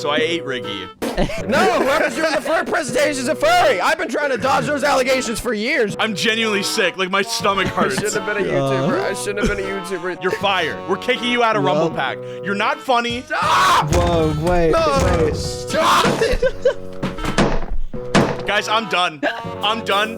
so I ate Riggy. No, whoever's doing the furry presentation is a furry. I've been trying to dodge those allegations for years. I'm genuinely sick. Like, my stomach hurts. I shouldn't have been a YouTuber. I shouldn't have been a YouTuber. You're fired. We're kicking you out of Rumble Pack. You're not funny. Stop! Whoa, wait. Stop it! Guys, I'm done. I'm done.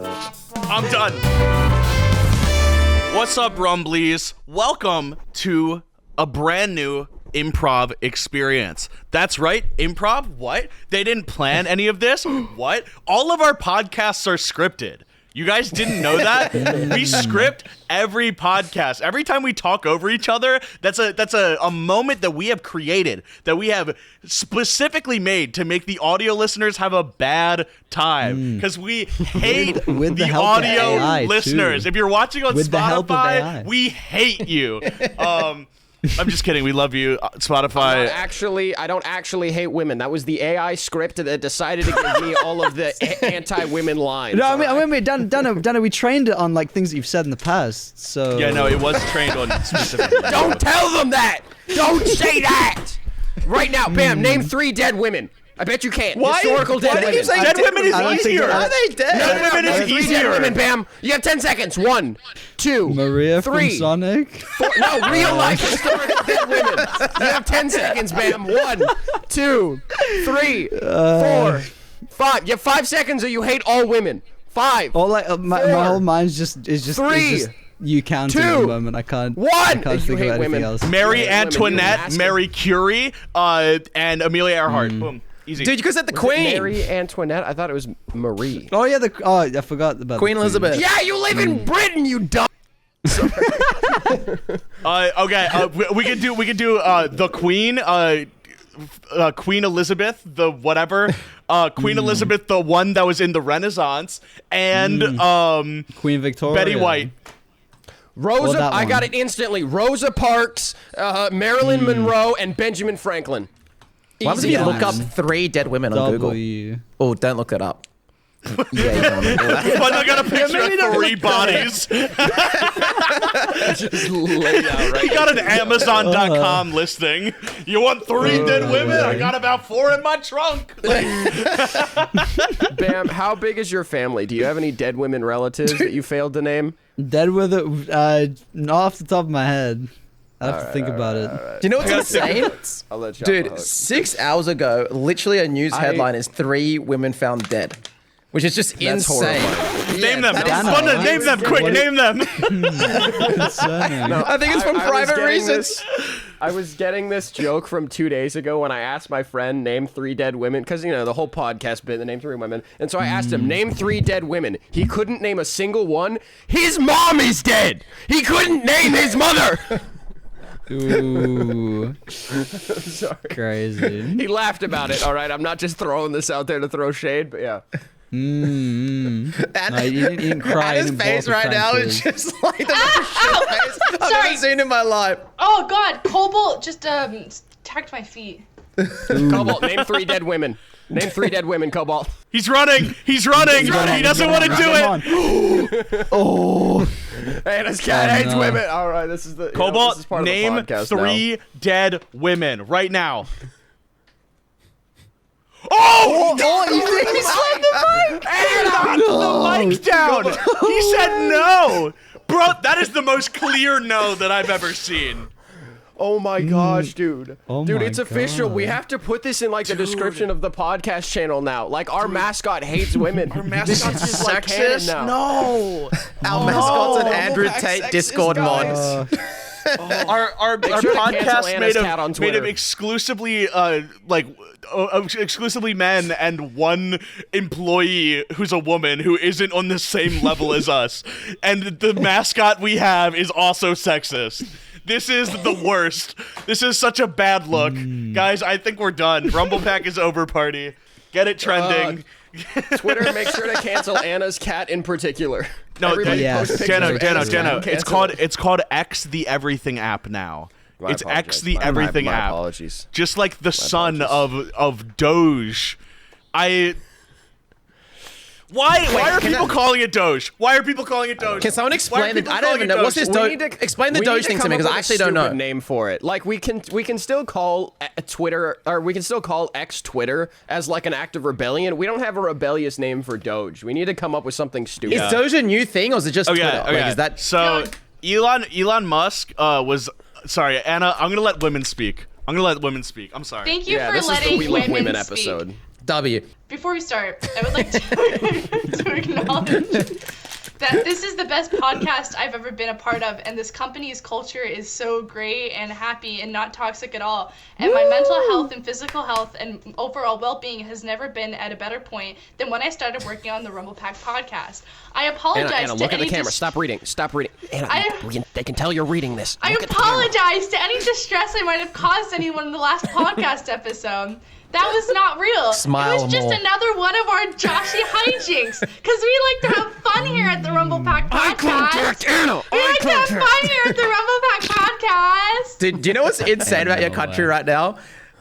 What's up, Rumblies? Welcome to a brand new improv experience. That's right, improv? What? They didn't plan any of this? What? All of our podcasts are scripted. You guys didn't know that? We script every podcast. Every time we talk over each other, that's a moment that we have created, that we have specifically made to make the audio listeners have a bad time. Because we hate With the the help of audio AI listeners. too. If you're watching on With the help of Spotify, AI. we hate you. I'm just kidding. We love you, Spotify. I don't actually hate women. That was the AI script that decided to give me all of the anti-women lines. No, I mean, Dana, we trained it on like things that you've said in the past. So Yeah, no, it was trained on specifically. Don't tell them that! Don't say that! Right now, Bam, name 3 dead women. I bet you can't. Historical dead women. Dead women is easier. How are they dead? Dead women is 3 easier. dead women, Bam. You have 10 seconds. 1, 2, Maria 3, from Sonic. 4. No, real life historical dead women. You have 10 seconds, Bam. 1, 2, 3, 4, 5. You have 5 seconds or you hate all women. 5. All like my whole mind's just 3, you counting 2, at the moment. I can't. 1. I can't You think hate of anything women. else. Marie Yeah, women, Antoinette, you Marie Curie, and Amelia Earhart. Boom. Easy. Dude, you could said the Was it Queen. Mary Antoinette? I thought it was Marie. Oh yeah, I forgot about Queen the Elizabeth. Yeah, you live in Britain, you dumb. Okay, we could do the Queen, Queen Elizabeth, the whatever, Queen Elizabeth, the one that was in the Renaissance, and Queen Victoria. Betty White. Rosa, that I got one. it instantly. Rosa Parks, Marilyn Monroe, and Benjamin Franklin. Why would Easy you as. look up 3 dead women on Google? W. Oh, don't look it up. Yeah, you don't. But I got a picture of 3 bodies. Just laid out right He got an Amazon.com listing. You want 3 dead women? I got about 4 in my trunk. Bam, how big is your family? Do you have any dead women relatives that you failed to name? Dead with it. Not off the top of my head. I have to think about it. Do you know what's insane? I'll let you off the Dude, hook. 6 hours ago, literally a news headline is 3 women found dead. Which is just That's insane. horrifying. Name them. Dana, Bundun, name them. Quick, name them. Concerning. I think it's from I was private getting reasons. I was getting this joke from 2 days ago when I asked my friend, name 3 dead women, because, you know, the whole podcast bit, the name 3 women. And so I asked him, name 3 dead women. He couldn't name a single one. His mom is dead. He couldn't name his mother. Ooh, Sorry. crazy. He laughed about it, all right? I'm not just throwing this out there to throw shade, but yeah. And No, you didn't cry. his you didn't face blow up right the now prank is kids. just like the most shit face I've Sorry. ever seen in my life. Oh god, Cobalt just tagged my feet. Cobalt, name 3 dead women. Name 3 dead women, Cobalt. He's running. He doesn't want to do it. Oh, Hey, this cat Oh, hates no. women. All right, this is the this is Cobalt, part name of the podcast 3 now. dead women right now. Oh! He knocked the mic down. He said no. Bro, that is the most clear no that I've ever seen. Oh my gosh, dude. Oh Dude, my it's official. We God. have to put this in like the description of the podcast channel now. Like our mascot hates women. Our mascot's just like canon sexist? now. No. Our mascot's an No, Andrew Pack Tate sexist Discord mod. guys. Our sure to cancel podcast Anna's cat on made Twitter. him exclusively exclusively men and 1 employee who's a woman who isn't on the same level as us. And the mascot we have is also sexist. This is the worst. This is such a bad look. Guys, I think we're done. Rumble Pack is over party. Get it trending. Twitter, make sure to cancel Anna's cat in particular. No, Everybody yes. post pictures of Anna's cat and cancel it. It's called X the Everything app now. My It's X apologies. the My- Everything my app. apologies. Just like the son of Doge. Why are can people I- calling it Doge? Why are people calling it Doge? Can someone Why are explain it? people I don't calling even it know. What's Doge? this Doge? Explain the Doge thing to me, because I actually don't know. Name for it. Like we can still call Twitter, or we can still call X Twitter as like an act of rebellion. We don't have a rebellious name for Doge. We need to come up with something stupid. Is Doge a new thing, or is it just Okay, Twitter? okay. Like, is that So Elon Musk was sorry, Anna. I'm gonna let women speak. I'm sorry. Thank you Yeah, for this is the letting We Love Women speak. episode. W? Before we start, I would like to acknowledge that this is the best podcast I've ever been a part of, and this company's culture is so great and happy and not toxic at all. And my mental health and physical health and overall well-being has never been at a better point than when I started working on the Rumble Pack podcast. I apologize Anna, to look at any the camera. Stop reading. Anna, they can tell you're reading this. I Look at the camera. apologize to any distress I might have caused anyone in the last podcast episode. That was not real. Smile It was just more. another one of our Joshy hijinks. Because we like to have fun here at the Rumble Pack podcast. Anna. We like to have fun here at the Rumble Pack podcast. Dude, do you know what's insane about your country right now?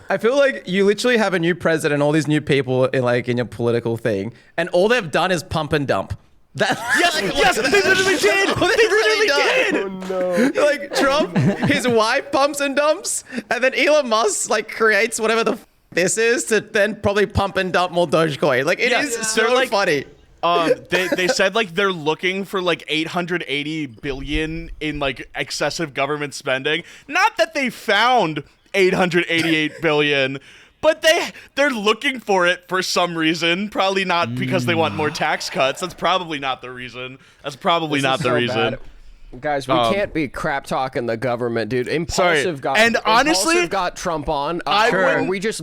I feel like you literally have a new president, all these new people in your political thing, and all they've done is pump and dump. Yes, they literally did. They literally did. Oh no. Like Trump, his wife pumps and dumps, and then Elon Musk like creates whatever the this is to then probably pump and dump more Dogecoin. Like it is so They're like- funny. They said like they're looking for like 880 billion in like excessive government spending. Not that they found 888 billion, but they're looking for it for some reason. Probably not because they want more tax cuts. That's probably not the reason. That's probably This not is the so reason. bad. Guys, we can't be crap talking the government, dude. Impulsive got And honestly, Impulsive got Trump on. I are wouldn't- we just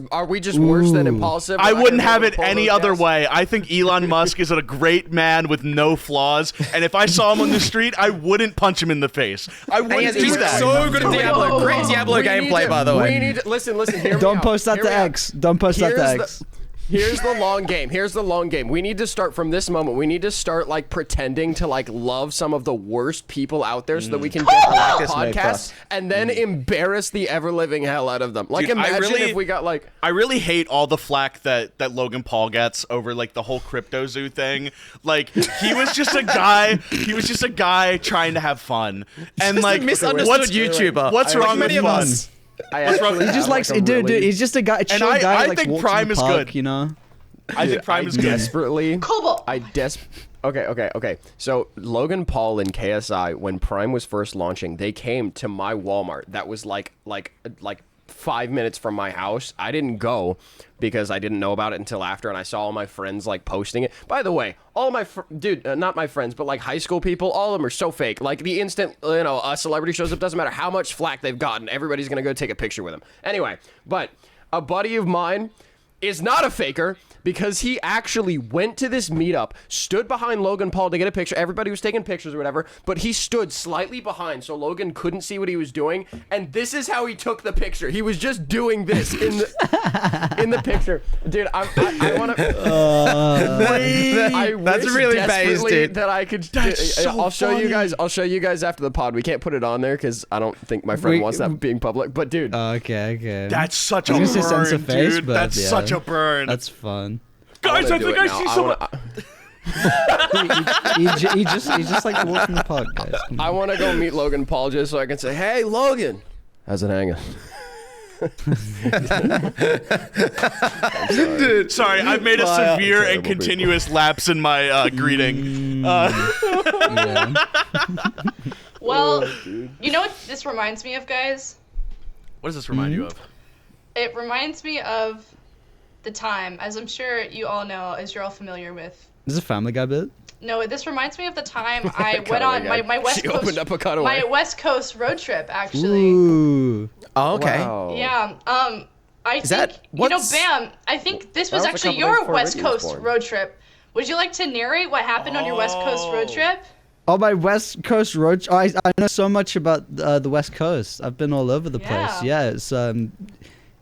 worse than Impulsive? I We're not wouldn't gonna have be it able to pull any those other guys? way. I think Elon Musk is a great man with no flaws, and if I saw him on the street, I wouldn't punch him in the face. I wouldn't do He's that. so good at Diablo. Whoa. Great Diablo We need gameplay, to- by the way. We need to, listen, hear me Don't out. post that Hear to me out. X. Don't post that to X. Here's the long game. Here's the long game. We need to start from this moment. We need to start like pretending to like love some of the worst people out there so that we can get on like the this, Nick, podcast plus. and then embarrass the ever living hell out of them. Like Dude, I imagine really- if we got like I really hate all the flack that Logan Paul gets over like the whole crypto zoo thing. Like he was just a guy. He was just a guy trying to have fun. And Just like a misunderstood what's YouTuber. What's Like wrong many with of fun? us. I actually He have, just likes, like, a dude, really- he's just a guy, chill I- guy. I who likes think walks Prime in the is park, good. you know. I think Prime is good. desperately Cobalt. Okay. So Logan Paul and KSI, when Prime was first launching, they came to my Walmart. That was like 5 minutes from my house. I didn't go because I didn't know about it until after, and I saw all my friends like posting it. By the way, all my not my friends, but like high school people, all of them are so fake. Like the instant a celebrity shows up, doesn't matter how much flack they've gotten, everybody's gonna go take a picture with them. Anyway, but a buddy of mine is not a faker because he actually went to this meetup, stood behind Logan Paul to get a picture. Everybody was taking pictures or whatever, but he stood slightly behind so Logan couldn't see what he was doing. And this is how he took the picture. He was just doing this in the picture. Dude, I want to. That's really based, dude. That I could. That's so I'll show you funny. guys. I'll show you guys after the pod. We can't put it on there because I don't think my friend wants that being public. But dude, Okay. That's such a I was gonna say burn, censor face, dude. but That's yeah. such a burn. That's fun. Guys, I do think it I now. see someone. He just like walking the park, guys. Come I on. want to go meet Logan Paul just so I can say, "Hey, Logan, how's it hanging?" Dude. Sorry, I've made a severe and continuous lapse in my greeting. Yeah. Well, you know what this reminds me of, guys? What does this remind you of? It reminds me of the time, as I'm sure you all know, as you're all familiar with. This is a Family Guy bit. No, this reminds me of the time I went on my West She Coast opened up a cutaway. my West Coast road trip, actually. Ooh. Oh, okay. Wow. Yeah. I think that- what's- Bam. I think this was That was a actually couple days your before West Riggy was Coast born. road trip. Would you like to narrate what happened on your West Coast road trip? Oh, my West Coast road. Oh, I know so much about the West Coast. I've been all over the Yeah. place. Yeah, it's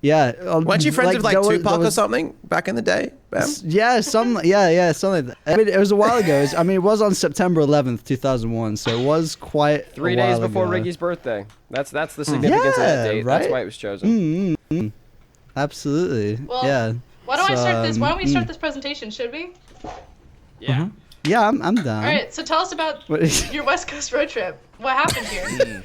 yeah. Weren't you friends with like there was- Tupac there or was- something back in the day? Bam? Yeah, something like that. I mean, it was a while ago. It was on September 11th, 2001, so it was quite 3 a days while before ago. Riggy's birthday. That's the significance of that Yeah, date. That's right? why it was chosen. Absolutely. Well, yeah. Why don't I start this? Why don't we So, start this presentation? Should we? Yeah. Yeah, I'm down. All right, so tell us about What is- your West Coast road trip. What happened here?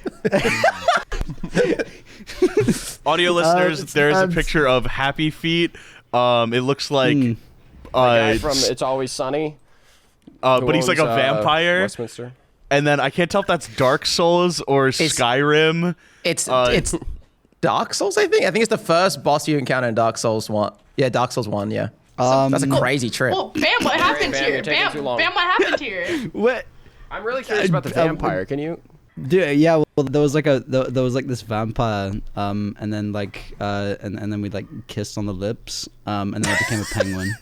Audio listeners, it's- there's a picture of Happy Feet. It looks like, Guy from It's Always Sunny. but he's like a vampire. Westminster. And then I can't tell if that's Dark Souls or Skyrim. It's Dark Souls, I think. I think it's the first boss you encounter in Dark Souls 1. Yeah, Dark Souls 1, yeah. That's a crazy trip. Well, Bam, what happened Bam, here? you're taking Bam, too long. Bam, what happened here? What? I'm really curious about the vampire. Can you? Dude, yeah, well, there was like this vampire, and then and then we like kissed on the lips, and then I became a penguin.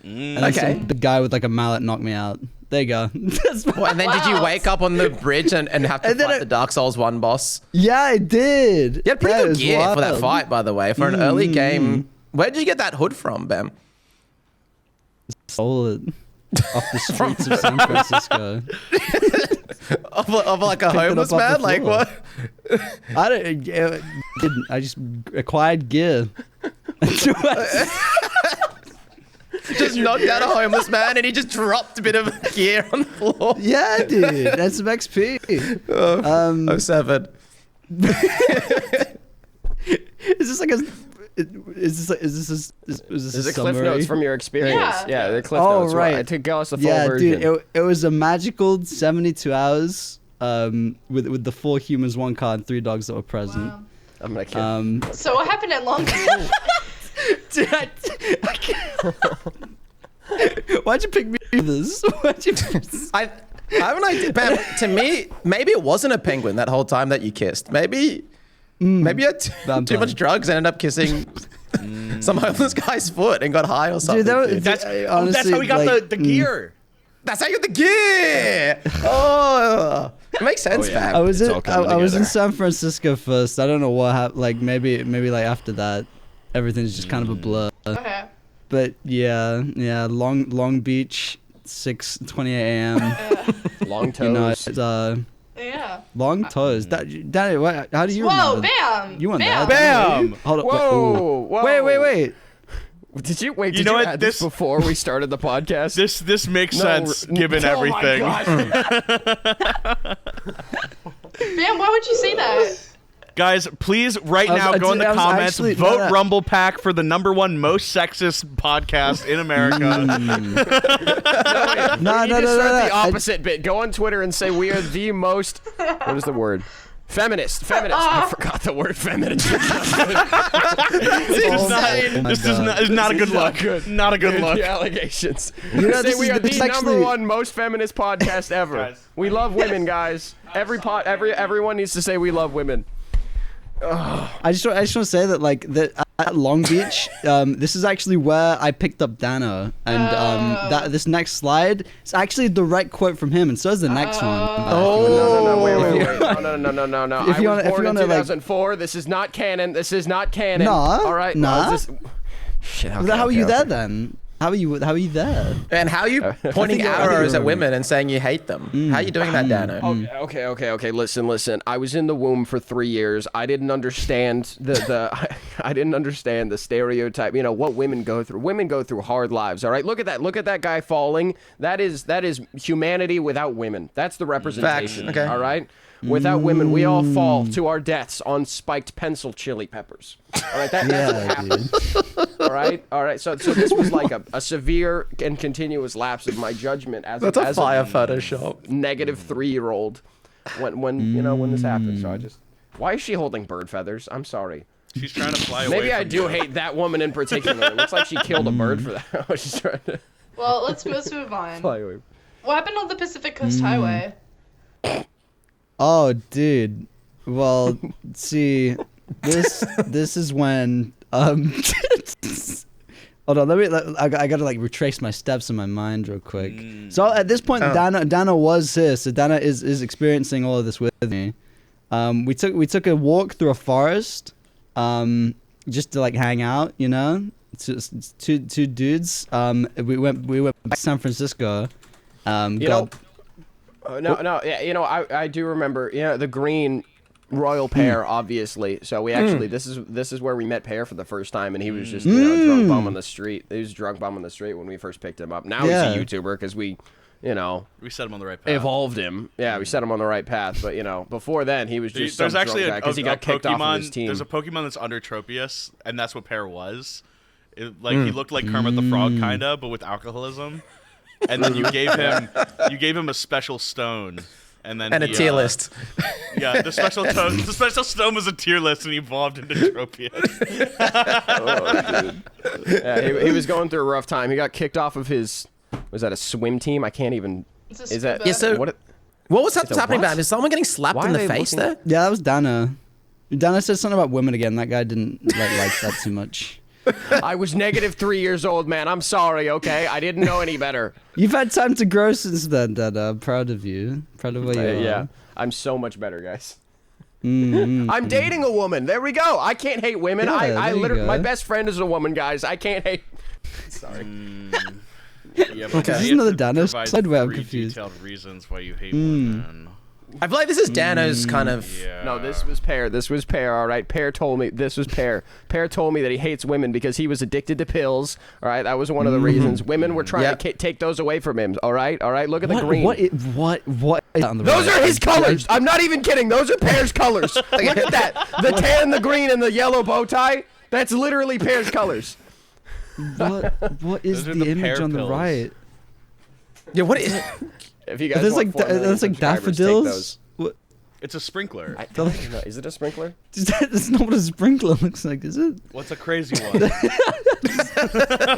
And then some big guy with like a mallet knocked me out. There you go. That's Well, and then did you Wow. wake up on the bridge and have to And then fight the Dark Souls 1 boss? yeah, I did. You had pretty Yeah, it good was gear for that wild. fight, by the way. For an early game, where did you get that hood from, Bam? Stole it off the streets of San Francisco. Of like a Picked it homeless up off man? the Like floor. what? I just acquired gear. Just knocked out a homeless man and he just dropped a bit of gear on the floor. Yeah, dude, that's some XP. 07. Is this like a? Is this Is a it cliff summary? notes from your experience? Yeah. The cliff Oh, notes. right. To tell us the full Yeah, version. dude, it was a magical 72 hours. With the 4 humans, 1 car, and 3 dogs that were present. Wow. I'm gonna kill. So what happened at Long Beach? Dude, I can't. Why'd you pick me for this? Why'd you pick this? I have an idea. Bam, to me, maybe it wasn't a penguin that whole time that you kissed. Maybe you had too Vampire. much drugs and ended up kissing some homeless guy's foot and got high or something. Dude, dude. That's honestly, how we got like, the gear. That's how you get the gear. Oh, it makes sense, yeah. fam. I was It's in all coming I was in together. San Francisco first. I don't know what happened. Like maybe like after that, everything's just kind of a blur. Okay. But yeah, Long Beach, 6:28 a.m. Long toes. You know, it's Yeah. long toes. Danny, how do you Whoa, remember? Bam! You want Bam! that? Bam! Hold up. Whoa, whoa. Wait. Did you wait? You Did know you what? add this This- before we started the podcast? This makes No, sense given oh everything. My God. Bam, why would you say that? Guys, please right I was- now I go in did- the I was comments, actually- vote no. Rumble Pack for the #1 most sexist podcast in America. No, We need no, to no, start no. the opposite bit. Go on Twitter and say we are the most. What is the word? Feminist. I forgot the word feminist. This is not a good look. Not a good look. The allegations. You know, Say this we is- are this the is actually- #1 most feminist podcast ever. Guys. We love women, guys. Everyone needs to say we love women. I just want to say that like that at Long Beach, this is actually where I picked up Dano, and that this next slide is actually a direct quote from him, and so is the next one. No, wait. No. If you I wanna- was if born you in wanna, like- 2004. This is not canon. Nah, All right. nah. Is this- Shit. Well, Okay, how are you okay, there okay. then? How are you there? And how are you pointing I think arrows you're at women and saying you hate them? How are you doing that, Dano? Okay. Listen. I was in the womb for 3 years. I didn't understand I didn't understand the stereotype. You know what women go through. Women go through hard lives. All right. Look at that. Look at that guy falling. That is humanity without women. That's the representation. Facts. Okay. All right. Without women, we all fall to our deaths on spiked pencil chili peppers. All right. That's what Yeah, happens. dude. All right. So this was like a severe and continuous lapse of my judgment as That's a as fire Photoshop. -3-year-old when this happened. So I just, why is she holding bird feathers? I'm sorry. She's trying to fly away. Maybe I from do you. hate that woman in particular. It looks like she killed a bird for that. She's trying to Well, let's move on. fly away. What happened on the Pacific Coast Highway? Oh, dude. Well, see, this is when hold on, I gotta like retrace my steps in my mind real quick. So at this point, Dana was here, so Dana is experiencing all of this with me. We took a walk through a forest, just to like hang out, you know. It's two dudes. We went back to San Francisco. Yeah, I do remember. Yeah, the green. Royal Pear, obviously. So we actually this is where we met Pear for the first time, and he was just drunk bum on the street. He was drunk bum on the street when we first picked him up. Now he's a YouTuber because we set him on the right path. Evolved him. Yeah, we set him on the right path. But before then he was just there's some actually drunk guy because he got kicked off of his team. There's a Pokemon that's under Tropius, and that's what Pear was. He looked like Kermit the Frog kinda, but with alcoholism. And then you gave him a special stone. And a tier list. Yeah, the special stone was a tier list, and he evolved into Tropius. Dude. Yeah, he was going through a rough time. He got kicked off of his. Was that a swim team? I can't even. Is that? Yeah. So what was happening about? Is someone getting slapped Why in are the they face looking- there? Yeah, that was Dana. Dana said something about women again. That guy didn't like that too much. I was -3 years old, man. I'm sorry, okay? I didn't know any better. You've had time to grow since then, Dana. I'm proud of you. Proud of where you are. Yeah, I'm so much better, guys. I'm dating a woman. There we go. I can't hate women. Yeah, I there you literally, go. my best friend is a woman, guys. I can't hate. Sorry. Yeah, but This is you another have to Dana provide side where I'm 3 confused. detailed reasons why you hate women. I feel like this is Dano's kind of. Yeah. No, this was Pear. This was Pear. All right, Pear told me this was Pear. Pear told me that he hates women because he was addicted to pills. All right, that was one of the reasons. Women were trying to take those away from him. All right. Look at the green. What is on the Those right? are his colors. I'm not even kidding. Those are Pear's colors. Look at that. The tan, the green, and the yellow bow tie. That's literally Pear's colors. What is Those are the the image pear on the pills. right? Yeah. What is? If you guys There's want like 4 million that's like subscribers, take daffodils. those. What? It's a sprinkler. I don't know. Is it a sprinkler? That's not what a sprinkler looks like, is it? What's a crazy one? You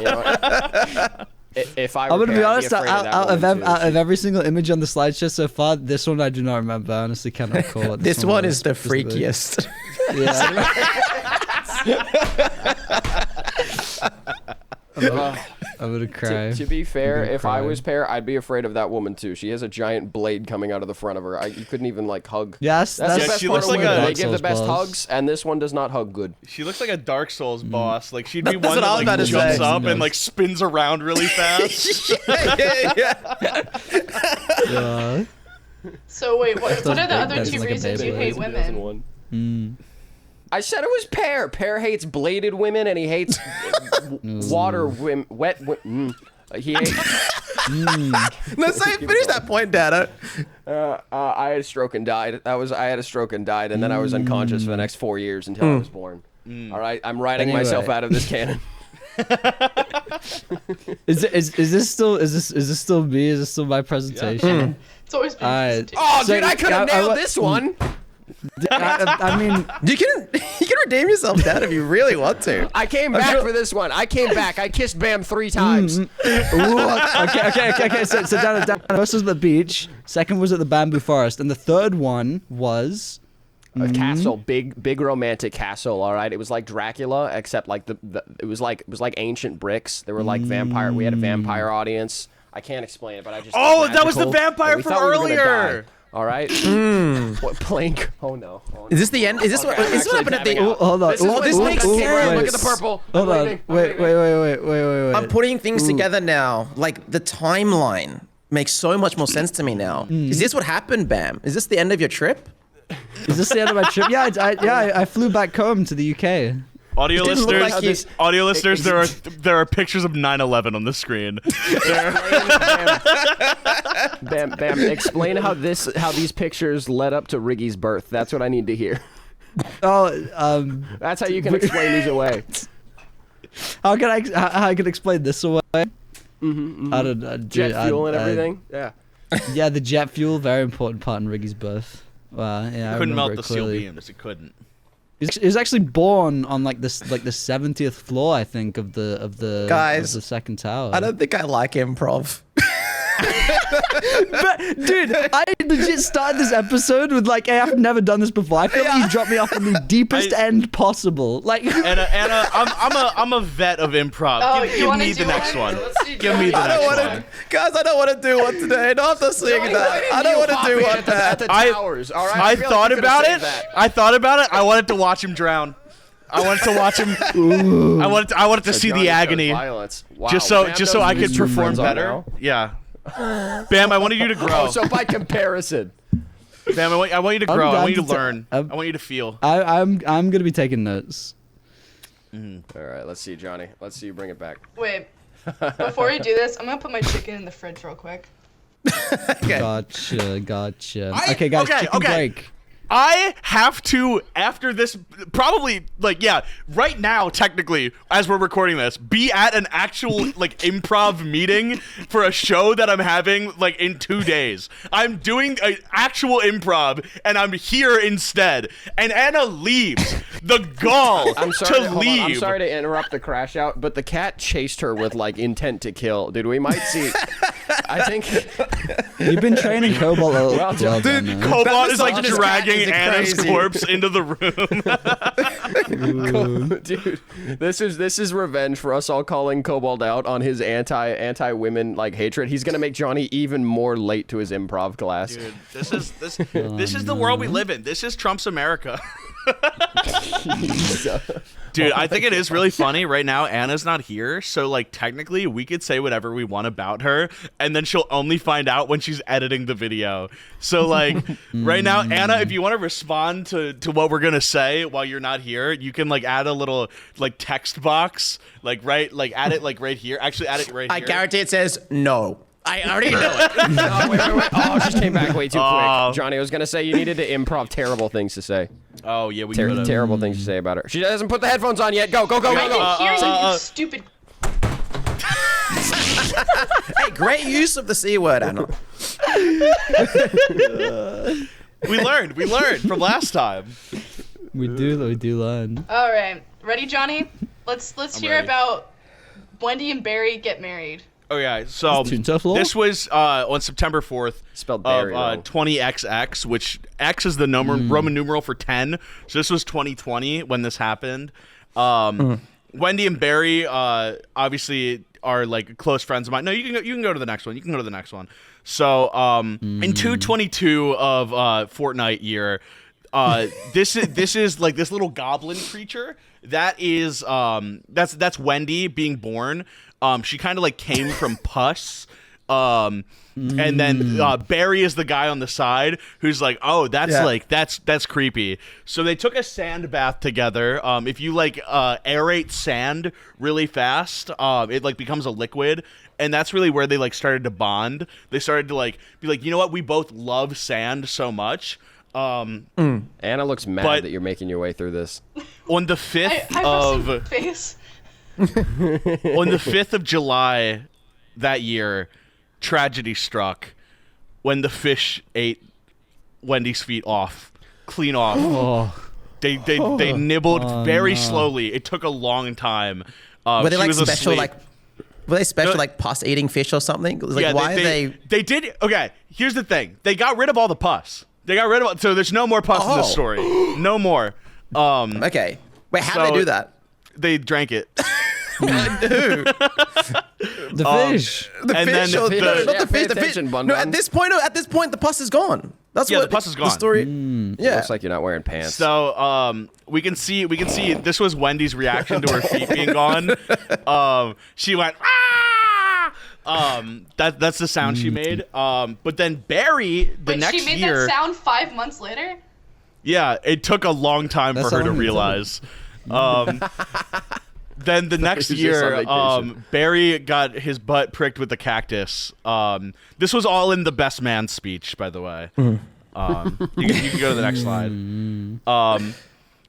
know what? If I were I'm gonna be Pear, I'd honest. afraid of that Out of woman, too. every single image on the slideshow so far, this one I do not remember. I honestly cannot call it. This one was is the specifically. freakiest. Yeah. I'm gonna cry. To be fair, gonna if I cry. was Pear, I'd be afraid of that woman too. She has a giant blade coming out of the front of her. You couldn't even like hug. Yes, That's the Yeah, best she part looks of like women. a They give the Dark best Souls boss. hugs, and this one does not hug good. She looks like a Dark Souls boss. Like she'd be That's one what I was that about to like jumps say. up and like spins around really fast. Yeah. So wait, what are the big other guys 2 like a reasons you Beyblade. hate women? 2001. I said it was Pear. Pear hates bladed women, and he hates water women, wet women. He hates. No, say finish that point, Dano. I had a stroke and died. I had a stroke and died, and then I was unconscious for the next 4 years until I was born. All right, I'm writing Anyway. myself out of this canon. Is this still me? Is this still my presentation? It's always been. Alright. Oh, So, dude, I could have I- I nailed wa- this one. I mean, You can redeem yourself, Dad, if you really want to. I came back for this one. I came back. I kissed Bam 3 times. okay. So down first was the beach, second was at the bamboo forest, and the third one was A castle, big romantic castle. All right, it was like Dracula, except like it was like ancient bricks. There were like vampire. We had a vampire audience. I can't explain it, but I just. Oh, it's that was the magical, vampire and we from thought we were gonna earlier. die. All right. What plank? Oh no. Is this the end? Is this what? Okay, Is this what I'm happened at actually the? tapping out. hold on. This is what this makes came around. sense. Look at the purple. Hold I'm on. leaving. I'm Wait. leaving. I'm putting things together now. Like the timeline makes so much more sense to me now. Is this what happened, Bam? Is this the end of your trip? Is this the end of my trip? Yeah, I flew back home to the UK. Audio It didn't look listeners, like you- audio listeners, there are pictures of 9/11 on the screen. Bam. Explain how these pictures led up to Riggy's birth. That's what I need to hear. Oh, That's how you can explain these away. how can I explain this away? I don't know. Jet fuel and everything. Yeah. Yeah, the jet fuel, very important part in Riggy's birth. Wow, yeah, I Couldn't remember melt it the steel clearly. beams. It couldn't. It was actually born on like the 70th floor, I think, of the Guys, of the second tower. I don't think I like improv. But dude, I legit started this episode with like, hey, I've never done this before. I feel like you dropped me off on the deepest end possible. Like, Anna, I'm a vet of improv. Oh, give you wanna me the do next one? one. Let's do Give me the I don't next want one. to, guys. I don't want to do one today. Not the seeing that. I don't want to do one at bad. the I- towers. All right. I feel like thought you could've about saved it. that. I thought about it. I wanted to watch him drown. I wanted to watch him. I wanted to see Johnny the shows agony. violence. Wow, Just Bam so knows I who could his true perform friends are better. now. Yeah. Bam, I wanted you to grow. Oh, so by comparison. Bam, I want you to grow. I down want you to to learn. I want you to feel. I'm gonna be taking notes. All right, let's see, Johnny. Let's see you bring it back. Wait. Before we do this, I'm gonna put my chicken in the fridge real quick. Okay. Gotcha. Okay, guys, chicken break. I have to, after this, probably, like, yeah, right now, technically, as we're recording this, be at an actual, like, improv meeting for a show that I'm having, like, in 2 days. I'm doing an actual improv, and I'm here instead. And Anna leaves. The gall I'm sorry to hold leave. on, I'm sorry to interrupt the crash out, but the cat chased her with, like, intent to kill. Dude, we might see... I think... You've been training Cobalt a well done, Dude, man. Cobalt is, like, misogynist cat dragging is Anna's crazy. corpse into the room. Dude, this is revenge for us all calling Cobalt out on his anti-women like hatred. He's gonna make Johnny even more late to his improv class. Dude, this is the world we live in. This is Trump's America. Dude, I think it is really funny right now. Anna's not here, so like technically we could say whatever we want about her, and then she'll only find out when she's editing the video. So like right now, Anna, if you want to respond to what we're gonna say while you're not here, you can like add a little like text box, like add it like right here. Actually, add it right I here. guarantee it says no. I already know it. Oh, wait. Oh, it just came back way too quick. Johnny, I was gonna say you needed to improv terrible things to say. Oh yeah, we could've. Terrible things to say about her. She hasn't put the headphones on yet. Go. I can hear you, you stupid. Hey, great use of the C word, Anna. We learned from last time. We do learn. All right, ready, Johnny? Let's hear ready. about Wendy and Barry get married. Oh yeah, so Too tough, Lord? this was on September 4th Spelled of Barry wrong. 20XX, which X is the Roman numeral for 10. So this was 2020 when this happened. Wendy and Barry obviously are like close friends of mine. No, you can go to the next one. You can go to the next one. So in 222 of Fortnite year, this is like this little goblin creature that is that's Wendy being born. She kind of like came from pus. And then Barry is the guy on the side who's like, oh, that's creepy. So they took a sand bath together. If you like aerate sand really fast, it like becomes a liquid. And that's really where they like started to bond. They started to like be like, you know what? We both love sand so much. Anna looks mad that you're making your way through this. On the 5th I of have some face. on the 5th of July that year, tragedy struck when the fish ate Wendy's feet off, clean off. Oh. They nibbled very slowly. It took a long time. Were they she like was special, asleep. were they special like pus eating fish or something? It was like, Yeah, why they are they? They did. Okay, here's the thing. They got rid of all the pus. They got rid of so there's no more pus in this Oh. story. No more. Okay. Wait, how do so- they do that? They drank it. The fish. The And fish, then or, the- no, not Yeah, the pay fish. The fish. attention, Bundun. No, at this point, the pus is gone. That's Yeah, what the pus is The gone. story. Yeah. Looks like you're not wearing pants. So we can see this was Wendy's reaction to her feet being gone. She went ah. That's the sound she made. But then Barry But next she made year. that sound 5 months later? Yeah, it took a long time That's for her how to long it realize. Then the next He's just year, on vacation. Barry got his butt pricked with the cactus. This was all in the best man speech, by the way. You can go to the next slide.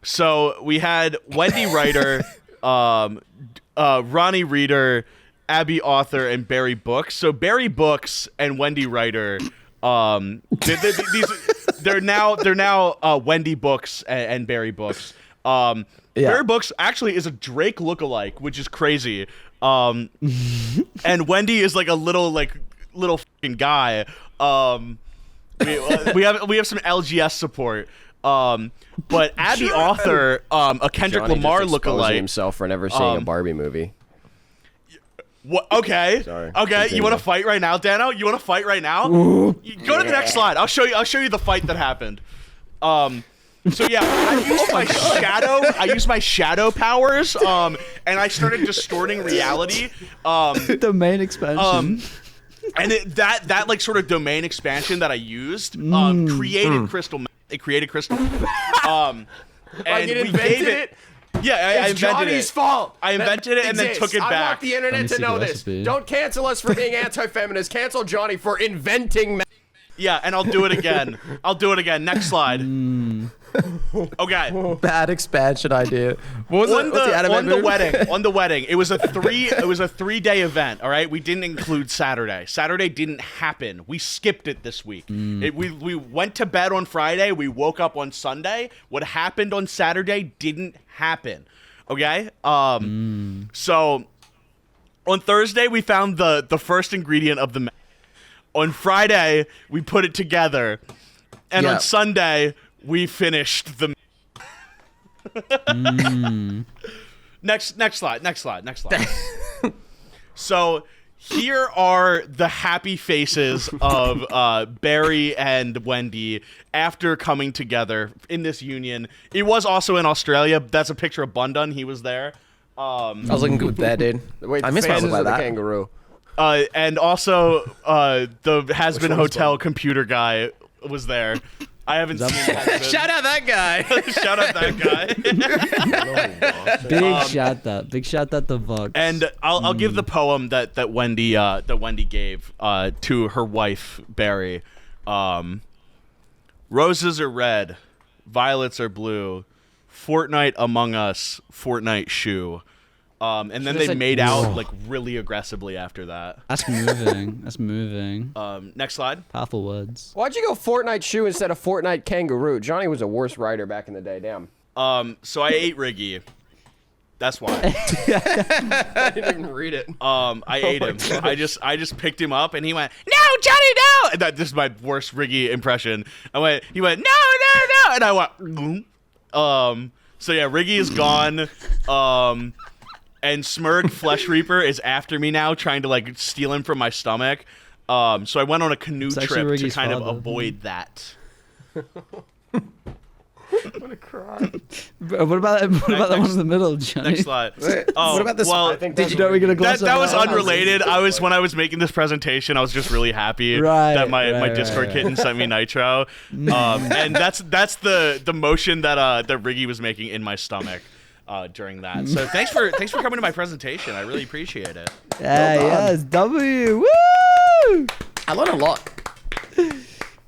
So we had Wendy Writer, Ronnie Reader, Abby Author, and Barry Books. So Barry Books and Wendy Writer, they're now Wendy Books and Barry Books. Barry Books actually is a Drake lookalike, which is crazy. And Wendy is like a little fucking guy. We have some LGS support. But Abby Author, a Kendrick Johnny Lamar just exposing lookalike. himself for never seeing a Barbie movie. What? Okay. Sorry. Okay. Continue. You want to fight right now, Dano? You want to fight right now? Go to the next slide. I'll show you the fight that happened. So yeah, I used my shadow powers. And I started distorting reality. The main expansion. And that like sort of domain expansion that I used created crystal. It created crystal. And Like it we invented gave it. Yeah, I It's invented Johnny's it. fault. I invented it and then took it I back. want the Let me internet to see the know this. recipe. Don't cancel us for being anti-feminist. Cancel Johnny for inventing. Yeah, and I'll do it again. Next slide. Okay. Bad expansion idea. What was On it? What's the anime on the move? wedding, it was a 3-day event. All right, we didn't include Saturday. Saturday didn't happen. We skipped it this week. We went to bed on Friday. We woke up on Sunday. What happened on Saturday didn't happen. Okay. So on Thursday we found the first ingredient of the. On Friday we put it together, and Yeah. on Sunday we finished the. Next slide. So here are the happy faces of Barry and Wendy after coming together in this union. It was also in Australia. That's a picture of Bundun. He was there. I was looking good there, dude. Wait, I the miss my phases look like of the that. kangaroo. And also the Has-Been one's Hotel Bundun? computer guy was there. I haven't seen Has-Been. Shout out that guy. Shout out that guy. Big shout out to Vox. And I'll give the poem that Wendy gave to her wife Barry. Roses are red, violets are blue. Fortnite Among Us, Fortnite shoe. And then Should've they said- made out like really aggressively after that. That's moving. That's moving. Next slide. Powerful words. Why'd you go Fortnite shoe instead of Fortnite kangaroo? Johnny was a worse writer back in the day. Damn. So I ate Riggy. That's why. I didn't even read it. I ate him. I just picked him up and he went, "No, Johnny, no!" And this is my worst Riggy impression. He went, "No," and I went, so yeah, Riggy is gone. And Smurg Flesh Reaper is after me now, trying to like steal him from my stomach. So I went on a canoe It's trip actually to Riggy's kind of father. avoid that. I'm gonna cry. What about that one in the middle, Johnny? Next slide. Oh, what about this? well, I think Did you know we're gonna gloss that over was one? unrelated. When I was making this presentation, I was just really happy Right, that my right, Discord right. kitten sent me Nitro, and that's the motion that Riggy was making in my stomach during that. So thanks for coming to my presentation. I really appreciate it. Yes, W. Woo! I learned a lot.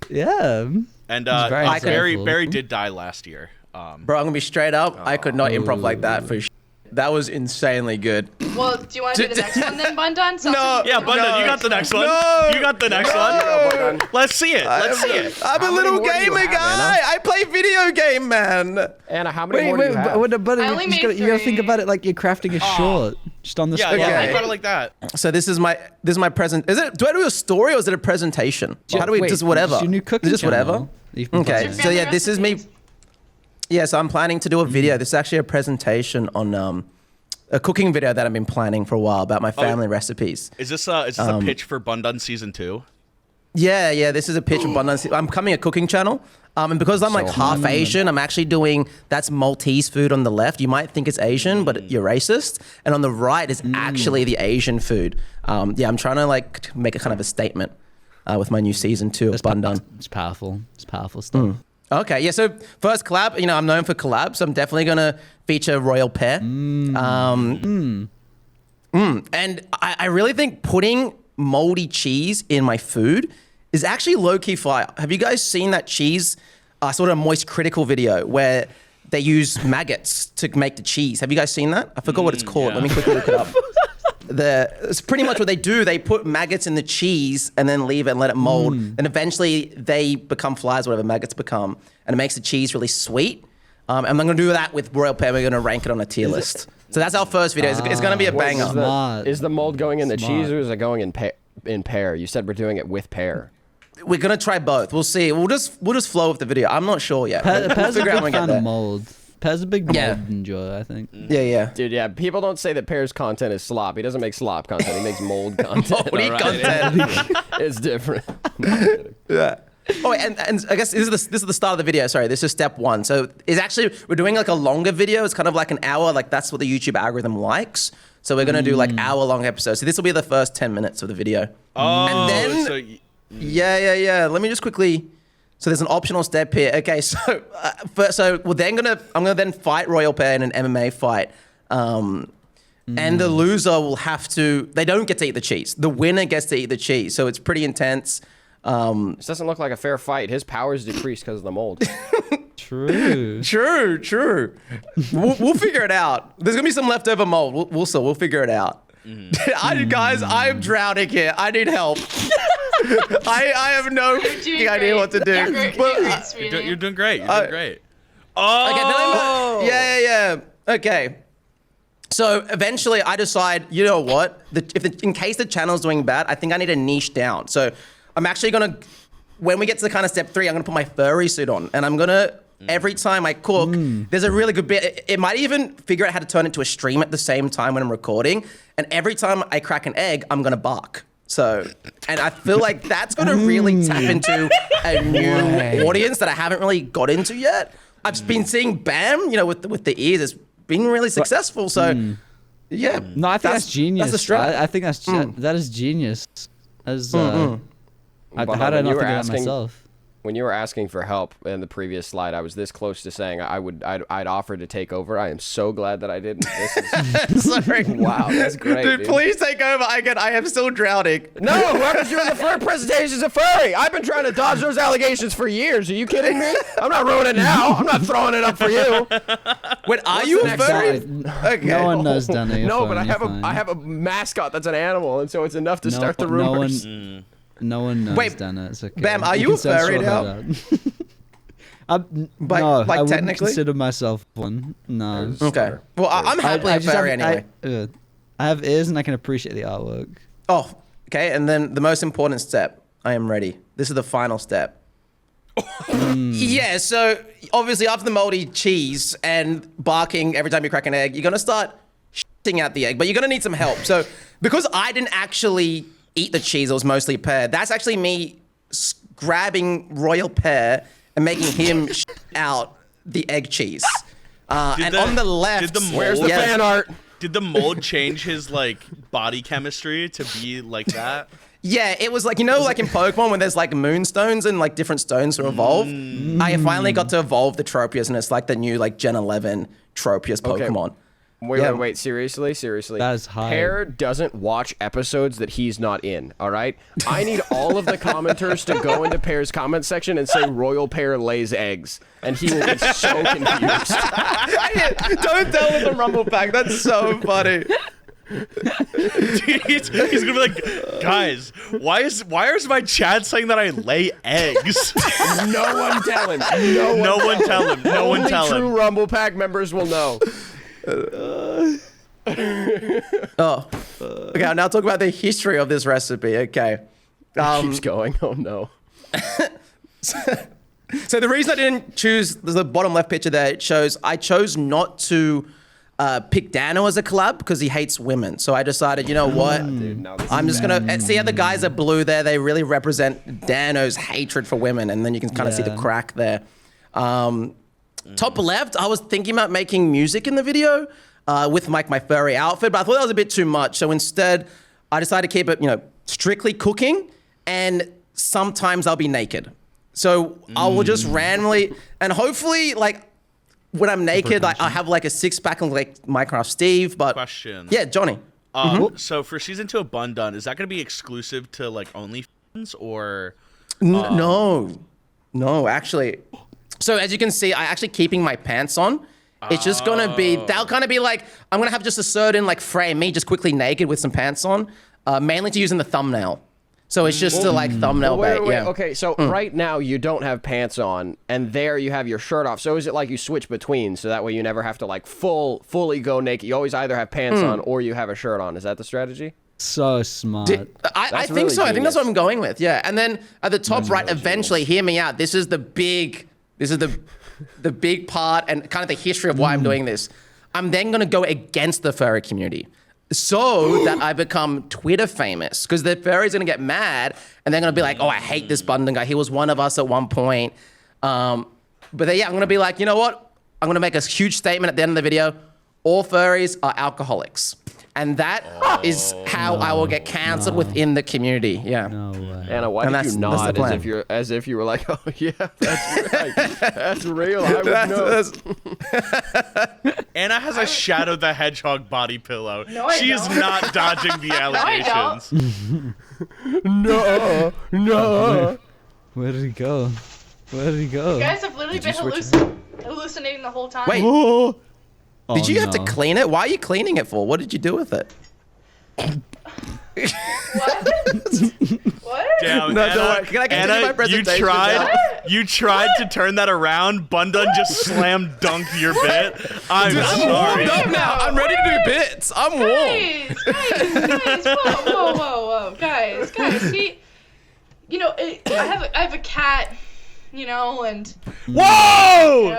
Yeah. And very insightful. Barry did die last year. Bro, I'm gonna be straight up. I could not improv like that for That was insanely good. Well, do you want to do the next one then, Bundun? No. Yeah, Bundun, you got the next one. No. You got the next one. Let's see it. Let's see it. I'm a How many little more do you gamer have, guy. I play video game, man. Anna, how many Wait, more do you have? but I only you made gotta think 3. about it like you're crafting a short just on the Yeah, spot. yeah, Okay. think about it like that. So this is my present. Is it? Do I do a story or is it a presentation? How do we Wait, just whatever? it's your new cooking Just whatever. channel you've been Okay. playing. Your So yeah, family this is me. recipes. Yeah, so I'm planning to do a video. This is actually a presentation on a cooking video that I've been planning for a while about my family recipes. Is this a pitch for Bundun season 2? Yeah, this is a pitch of abundance. I'm coming a cooking channel. And because I'm like half Asian, I'm actually doing, that's Maltese food on the left. You might think it's Asian, but you're racist. And on the right is actually the Asian food. Yeah, I'm trying to like make a kind of a statement with my new season 2 of Bundun. It's powerful. It's powerful stuff. Okay, yeah, so first collab, I'm known for collabs, so I'm definitely going to feature royal pear. And I really think putting moldy cheese in my food is actually low-key fire. Have you guys seen that cheese sort of moist critical video where they use maggots to make the cheese? Have you guys seen that? I forgot what it's called. yeah. Let me quickly look it up. It's pretty much what they do. They put maggots in the cheese and then leave it and let it mold. And eventually they become flies, whatever maggots become. And it makes the cheese really sweet. And I'm going to do that with royal pear. We're going to rank it on a tier list. So that's our first video. It's going to be a banger. Smart. Is the mold going in the Smart. cheese or is it going in pear? You said we're doing it with pear. We're going to try both. We'll see. We'll just flow with the video. I'm not sure yet. We'll Pear's a figure out when big we get fan there. of mold. Pear's a big mold Yeah. enjoyer, I think. Yeah. Dude, yeah, people don't say that pear's content is slop. He doesn't make slop content. He makes mold content. Moldy all right? content. It's different. No, I'm kidding. Yeah. Oh, and I guess this is the start of the video. Sorry, this is step 1. So it's actually, we're doing like a longer video. It's kind of like an hour. Like that's what the YouTube algorithm likes. So we're gonna do like hour-long episodes. So this will be the first 10 minutes of the video. Oh, And then- so Yeah. Let me just quickly. So there's an optional step here. Okay, so I'm gonna then fight Royal Pair in an MMA fight. And the loser will have to. They don't get to eat the cheese. The winner gets to eat the cheese. So it's pretty intense. This doesn't look like a fair fight. His powers decreased because of the mold. True. True. We'll figure it out. There's gonna be some leftover mold. We'll figure it out. Guys, I'm drowning here. I need help. I have no doing idea great. what to do. You're great, sweetie. you're doing great. You're doing great. Oh, Okay, yeah. Okay. So eventually I decide, you know what? In case the channel's doing bad, I think I need to niche down. So I'm actually going to, when we get to the kind of step 3, I'm going to put my furry suit on. And I'm going to, every time I cook, there's a really good bit. It might even figure out how to turn it to a stream at the same time when I'm recording. And every time I crack an egg, I'm going to bark. So, and I feel like that's going to really tap into a new audience that I haven't really got into yet. I've been seeing Bam, with the ears. It's been really successful. So, yeah. No, I think that's genius. That's a strat. I think that is genius. As how did I not think of that myself? When you were asking for help in the previous slide, I was this close to saying I'd offer to take over. I am so glad that I didn't. This is Sorry. wow, that's great, Dude, please take over. I am still drowning. No, whoever's doing the furry presentation is a furry. I've been trying to dodge those allegations for years. Are you kidding me? I'm not ruining it now. I'm not throwing it up for you. Wait, are you a next furry? Okay. No one knows, Danny. No, but I have a mascot that's an animal, and so it's enough to start the rumors. No one knows, Wait, Dana. It's okay. Bam, are you a furry now? No, I wouldn't technically? consider myself one. No. Okay. Well, I'm happily a furry anyway. I have ears and I can appreciate the artwork. Oh, okay. And then the most important step. I am ready. This is the final step. Yeah, so obviously after the moldy cheese and barking every time you crack an egg, you're going to start shitting out the egg, but you're going to need some help. So because I didn't actually eat the cheese, it was mostly Pear. That's actually me grabbing Royal Pear and making him out the egg cheese. And on the left, where's the fan art? Did the mold change his body chemistry to be like that? Yeah, it was like in Pokemon when there's moonstones and different stones to evolve. I finally got to evolve the Tropius, and it's like the new Gen 11 Tropius Pokemon. Okay. Wait, seriously? That is high. Pear doesn't watch episodes that he's not in, all right? I need all of the commenters to go into Pear's comment section and say Royal Pear lays eggs, and he will be so confused. Don't tell him the Rumble Pack. That's so funny. He's gonna be like, guys, why is my chat saying that I lay eggs? No one tell him. No one tell him. No one tell him. Only true Rumble Pack members will know. Okay, I'll now talk about the history of this recipe. Okay. Keeps going. Oh no. So the reason I didn't choose the bottom left picture there, I chose not to pick Dano as a collab because he hates women. So I decided, you know what? Dude, I'm just gonna see how the guys are blue there. They really represent Dano's hatred for women, and then you can kind of see the crack there. Top left, I was thinking about making music in the video with my furry outfit, but I thought that was a bit too much. So instead, I decided to keep it, strictly cooking, and sometimes I'll be naked. So I will just randomly, and hopefully, when I'm naked, I have a six-pack of Minecraft Steve. But Question. Yeah, Johnny. So for season 2 of Bundun, is that going to be exclusive to OnlyFans or? No, actually. So as you can see, I actually keeping my pants on. It's just gonna be, that'll kind of be I'm gonna have just a certain frame, me just quickly naked with some pants on, mainly to use in the thumbnail. So it's just to thumbnail bait. Wait, yeah. okay, so right now you don't have pants on, and there you have your shirt off. So is it you switch between, so that way you never have to fully go naked? You always either have pants on or you have a shirt on. Is that the strategy? So smart. I think really so. I think that's genius. what I'm going with. Yeah. And then at the top right, eventually, hear me out. This is the big part and kind of the history of why I'm doing this. I'm then going to go against the furry community so that I become Twitter famous, because the furry's going to get mad and they're going to be like, oh, I hate this Bundun guy. He was one of us at one point. But then, I'm going to be like, you know what? I'm going to make a huge statement at the end of the video. All furries are alcoholics. And that is how I will get cancelled within the community. Yeah. No way. Anna, why And did you that's the nod plan. as if you were like, oh yeah, that's right, that's real. I would know. Anna has a Shadow the Hedgehog body pillow. No, I she is don't. not dodging the I don't. allegations. No. Where did he go? Where did he go? You guys have literally been hallucinating the whole time. Wait, Oh, did you have to no. clean it? Why are you cleaning it for? What did you do with it? What? Damn, No, Anna, don't worry. Can I continue Anna, my presentation you tried. now? You tried to turn that around. Bundun just slam dunked your bit. I'm sorry. Warmed up now. I'm ready to do bits. I'm warm. Guys, whoa, guys, he, I have a cat, and Whoa! no,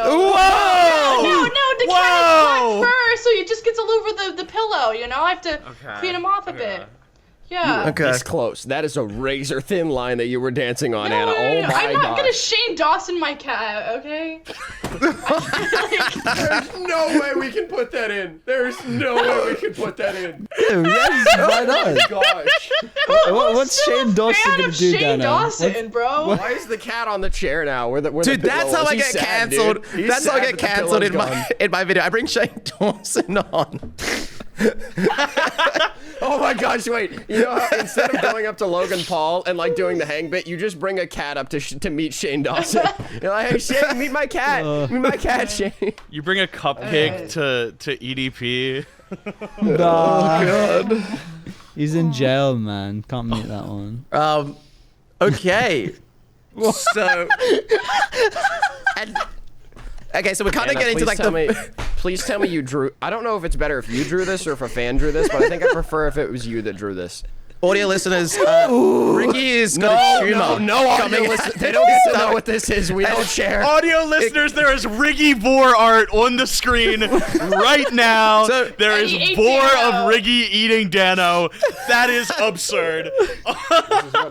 the cat has Whoa! black fur, so it just gets all over the pillow, I have to clean him off a bit. Yeah. Okay. It's close. That is a razor thin line that you were dancing on, No, Anna. Oh my I'm not gonna gosh. Shane Dawson my cat, okay? There's no way we can put that in. There's no way we can put that in. Dude, yes, why not? Gosh. What's Shane Dawson Fan gonna of do, Shane Dana? Dawson, bro. Why is the cat on the chair now? Where the Dude, that's pillow how is? I He's get sad, cancelled. dude. He's That's how I sad get that the cancelled pillow's gone. in my video. I bring Shane Dawson on. Oh my gosh, wait. You know how instead of going up to Logan Paul and like doing the hang bit, you just bring a cat up to meet Shane Dawson. You're like, hey Shane, meet my cat. Meet my cat, Shane. You bring a cupcake to EDP. God. He's in jail, man. Can't meet that one. Okay. So. Okay, so we're kind of Anna, getting to please like please tell me you drew. I don't know if it's better if you drew this or if a fan drew this, but I think I prefer if it was you that drew this. audio listeners. Riggy is got a tumor. No audio listeners. They don't get to know what this is. We don't share. Audio listeners, there is Riggy Vor art on the screen right now. So- There And is he ate Vor Dano. of Riggy eating Dano. That is absurd.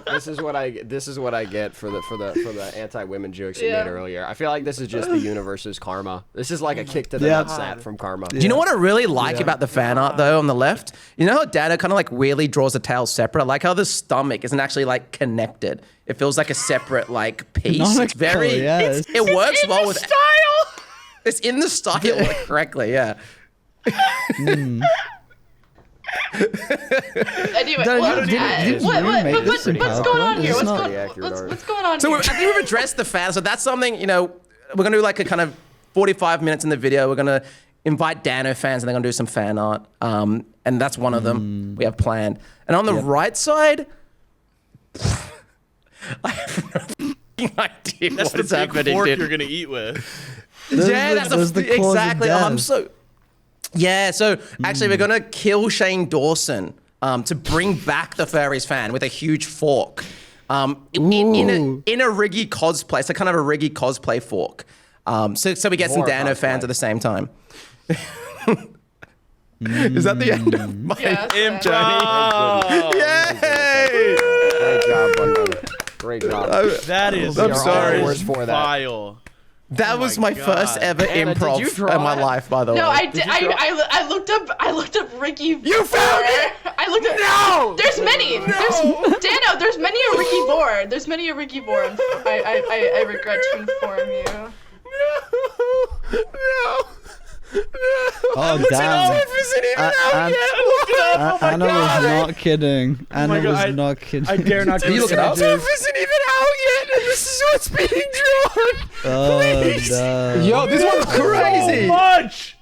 This is what I get for the anti-women jokes you Yeah. made earlier. I feel like this is just the universe's karma. This is like a kick to the Yeah. nutsat from karma. Do you know what I really like about the fan art though on the left? You know how Dana kind of like weirdly draws the tail separate? I like how the stomach isn't actually like connected. It feels like a separate like piece. It's Canonical, very, yes. it works in well the with style. It's in the style correctly, yeah. Anyway, Don't well, you- didn't what, you what, make what, this in what's going on PowerPoint? here? It's What's not- going, Pretty accurate art. what's going on So here? I think we've addressed the fans. So that's something, you know, we're gonna do like a kind of 45 minutes in the video. We're gonna invite Dano fans and they're gonna do some fan art. And that's one of them we have planned. And on the right side, I have no fucking idea That's what is the big happening, fork dude. you're gonna eat with. Yeah, Those the claws of exactly. Oh, I'm death. so. Yeah, so actually, we're gonna kill Shane Dawson to bring back the Furries fan with a huge fork. In a Riggy cosplay, so kind of a Riggy cosplay fork. So we get some More Dano cosplay. fans at the same time. Is that the end of my Yeah, that's Improv. Yay! Great job, Bundun. Great job. That is I'm sorry. Words for that. vile. That was my God. first ever Anna, did improv you draw in my it? life, by the way. No, I did. you draw- I looked up Ricky. You found it! I looked up. No! There's many. There's Dano. There's many a Ricky board. There's many a Ricky board. I regret to inform you. Oh, damn. Anna was not kidding. Anna was God, not kidding. I dare not go you look it up? images. isn't even out yet, and this is what's being drawn. Oh, no. Yo, this one's crazy. So much.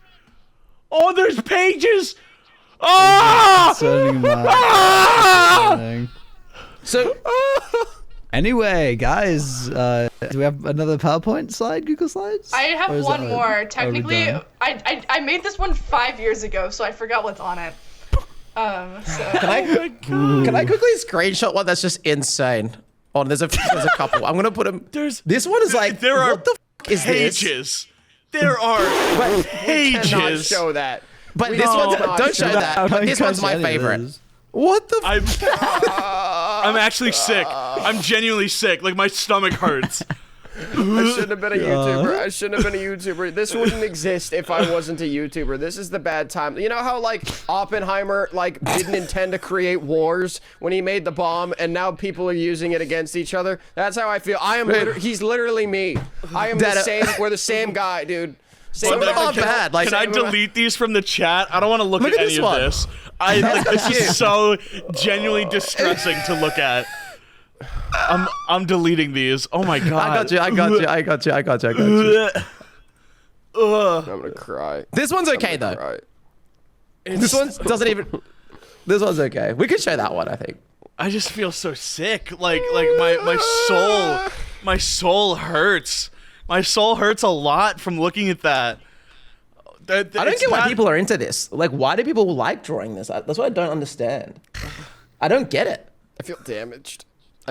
Oh, there's pages. Ah! Concerning that. Ah! Concerning. So, Anyway, guys, do we have another PowerPoint slide, Google Slides? I Or have is one that- more. are we Technically, done? I made this one 5 years ago, so I forgot what's on it. So. can I quickly screenshot one that's just insane? Oh, there's a couple. I'm gonna put them. This one is like, There are what the f is this? pages. There are Cannot pages. show that. But We this don't one's not don't show show that. How But do this you one's guys my edit favorite. this? What the? I'm actually sick. I'm genuinely sick. Like my stomach hurts. I shouldn't have been a YouTuber. I shouldn't have been a YouTuber. This wouldn't exist if I wasn't a YouTuber. This is the bad time. You know how like Oppenheimer like didn't intend to create wars when he made the bomb, and now people are using it against each other? That's how I feel. He's literally me. I am the same. We're the same guy, dude. Some of them aren't bad. Like, can I delete these from the chat? I don't want to look at any this of one. this. This is so genuinely distressing to look at. I'm deleting these. Oh my god. I got you. I'm gonna cry. This one's okay though. Cry. This one doesn't even. This one's okay. We could show that one, I think. I just feel so sick. Like my soul hurts. My soul hurts a lot from looking at that. I don't get why people are into this. Like, why do people like drawing this? That's what I don't understand. I don't get it. I feel damaged.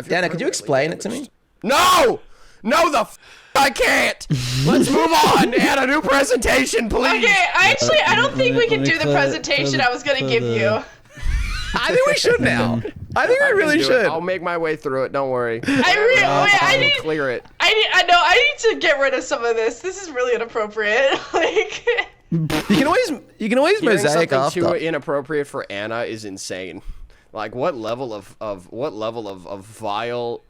Dana, could you explain it to me? No! I can't! Let's move on and a new presentation, please! Okay, I don't think we can Let me do the clear- presentation I was gonna give you. I think we should now. I think we really should. I'll make my way through it, don't worry. I need Clear it. I need to get rid of some of this. This is really inappropriate. Like, You can always Hearing mosaic something after. too inappropriate for Anna is insane. Like, what level of vile...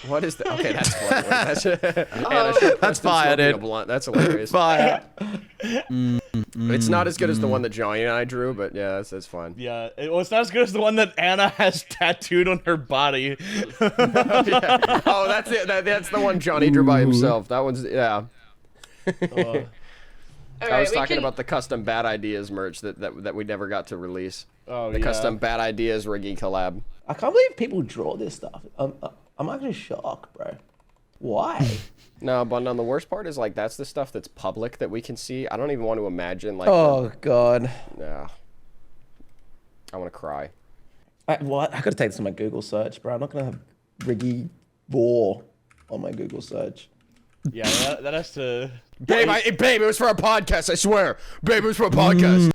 What is that? Okay, that's funny. That's fire, dude. That's hilarious. Fire. It's not as good as the one that Johnny and I drew, but yeah, that's fine. Yeah, it's not as good as the one that Anna has tattooed on her body. Yeah. Oh, that's it. That's the one Johnny drew by himself. That one's, yeah. I was talking about the custom Bad Ideas merch that we never got to release. Oh, the yeah. custom Bad Ideas Riggy collab. I can't believe people draw this stuff. I'm actually shocked, bro. Why? No, Bundun, the worst part is like that's the stuff that's public that we can see. I don't even want to imagine like. Oh god. Yeah. I want to cry. What? I gotta take this to my Google search, bro. I'm not gonna have Riggy War on my Google search. Yeah, that has to. Babe, it was for a podcast. I swear. Babe, it was for a podcast.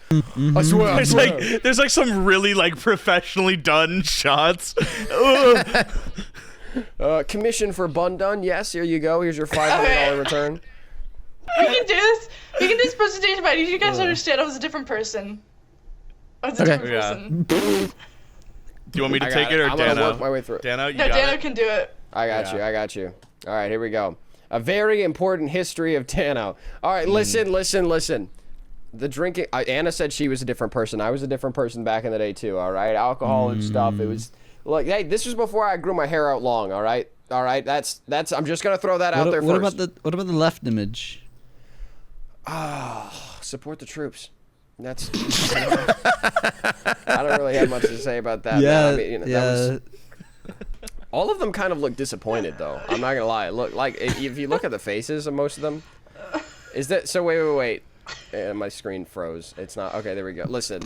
I swear. There's like some really like professionally done shots. Ugh. Commission for Bundun. Yes, here you go. Here's your $500 return. we can do this. We can do this presentation, but I need you guys to understand I was a different person. I was a different person. Do you want me to take it or I'm Dano? gonna work my way through it. Dano, you No, got Dano it? can do it. I got you. All right, here we go. A very important history of Dano. All right, listen. The drinking. Anna said she was a different person. I was a different person back in the day too. All right, alcohol and stuff. It was like, hey, this was before I grew my hair out long. All right. That's. I'm just gonna throw that out there What first. about the left image? Support the troops. That's. I don't really have much to say about that. Yeah, I mean, that was, all of them kind of look disappointed, though. I'm not gonna lie. Look, like if you look at the faces of most of them, is that so? Wait. My screen froze. It's not okay. There we go. Listen,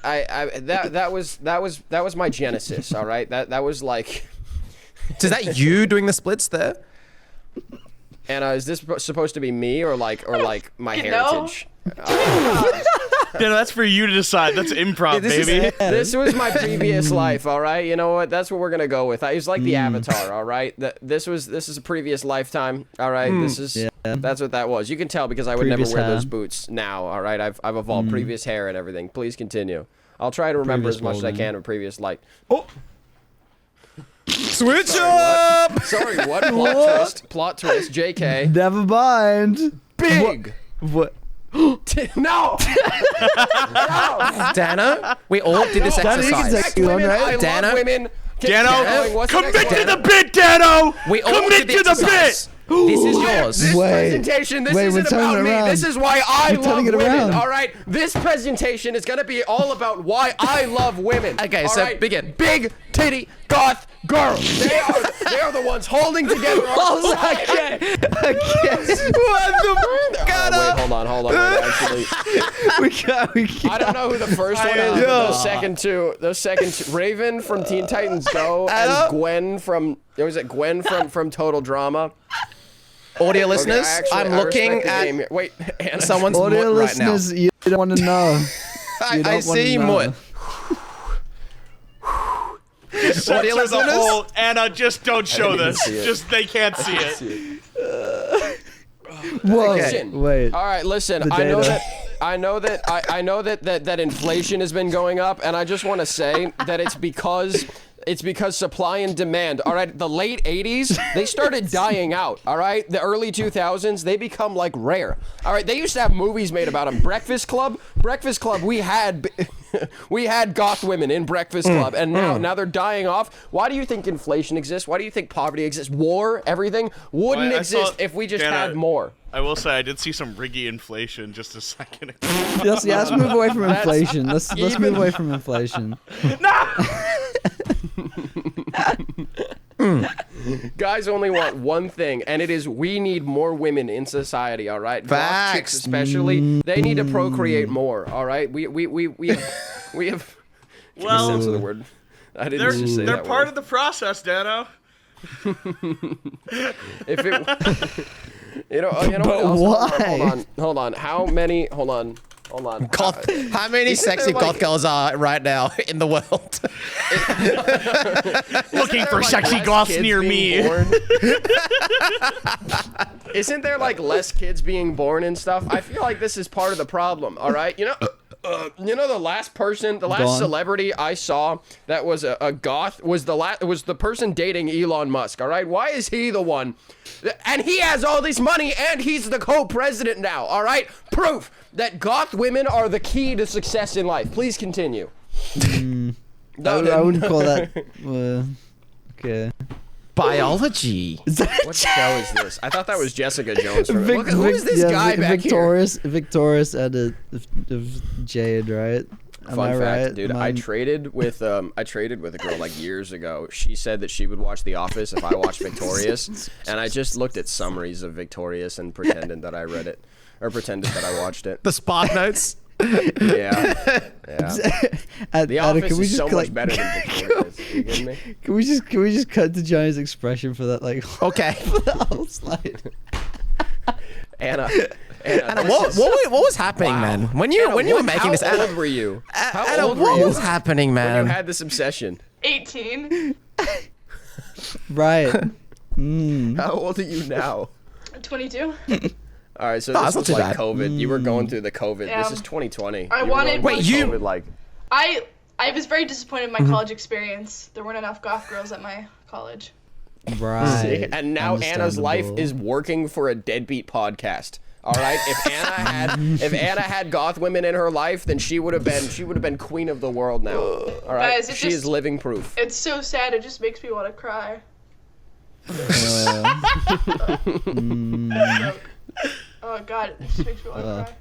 that was my genesis. All right. That was like. So is that you doing the splits there? Anna, is this supposed to be me or like my heritage? Dano, that's for you to decide. That's improv, baby. This was my previous life, all right? You know what? That's what we're gonna go with. It was like the Avatar, all right? This is a previous lifetime, all right? That's what that was. You can tell because I would Previous never wear hair. those boots now, all right? I've evolved previous hair and everything. Please continue. I'll try to remember Previous as much as I molding. can of previous life. Switch up! Sorry, what? Plot twist. JK. Never mind. Big. What? No. Dana, we all did this Dana, you can exercise. take one, Women, right? I Dana? love women. Dano, What's the commit next to one? the bit, Dano! We all Commit did the to the exercise. bit! This is yours. This Wait. presentation, this Wait, we're isn't turning about it me. around. This is why I We're love turning it women, around. all right? This presentation is going to be all about why I love women. Okay, all so right? begin. Big titty goth girls. They are the ones holding together our society. Okay. What the Wait, hold on. Wait, actually, We can't. I don't know who the first one is, but those second two, Raven from Teen Titans Go and Gwen from from Total Drama. Audio listeners, I'm I looking respect the at game here. Wait, Anna, someone's Audio mutt right now. listeners, you don't want to know. I don't wanna see know. mutt. just said Audio to the listeners? whole Anna, just don't show didn't this. see it. Just they can't see it. Whoa. Listen. Wait. All right, listen. The I data. know that inflation has been going up, and I just want to say that it's because supply and demand. All right, the late 80s, they started dying out. All right, the early 2000s, they become like rare. All right, they used to have movies made about them. Breakfast Club, we had goth women in Breakfast Club, and now they're dying off. Why do you think inflation exists? Why do you think poverty exists? War, everything wouldn't Well, I saw- exist if we just Dana, had more. I will say I did see some Riggy inflation just a second ago. Let's move away from inflation. Let's move away from inflation. Guys only want one thing, and it is we need more women in society. All right, Goth chicks Facts. especially, they need to procreate more. All right, we have. Well, Sense of the word. I didn't they're just say they're that part word. of the process, Dano. If it, you know But what else? why? Hold on. How many? Hold on. Goth, how many Isn't there, sexy like- goth girls are right now in the world? Looking for Like, sexy less goths kids near being me. born? Isn't there like less kids being born and stuff? I feel like this is part of the problem. All right, you know the last Gone. celebrity I saw that was a goth was the person dating Elon Musk. All right, why is he the one? And he has all this money, and he's the co-president now. All right, proof that goth women are the key to success in life. Please continue. I wouldn't call that. Okay. Biology. What show is this? I thought that was Jessica Jones. From Look, who is this guy back Victorious and Jade, right? Am Fun I fact, right? dude. Am I traded with a girl like years ago. She said that she would watch The Office if I watched Victorious, and I just looked at summaries of Victorious and pretended that I read it or pretended that I watched it. The Spark Notes. Yeah. The Office can we is just so like, much better than Victorious. You kidding me? Can we just cut to Johnny's expression for that Okay. for the whole slide? Anna, What was happening, man? When you were making this, how old were you? How Anna, old were what you was happening, when man? you had this obsession? 18. Right. How old are you now? 22. All right, so Oh, this that's not was too like bad. COVID. You were going through the COVID. Yeah. This is 2020. I You were wanted- going Wait, through you- COVID, like. I was very disappointed in my college experience. There weren't enough goth girls at my college. Right. And now Anna's life Understandable. is working for a deadbeat podcast. All right, if Anna had goth women in her life, then she would have been queen of the world now. All right, Guys, it she is just- living proof. It's so sad. It just makes me want to cry. Oh God, it just makes me want to cry.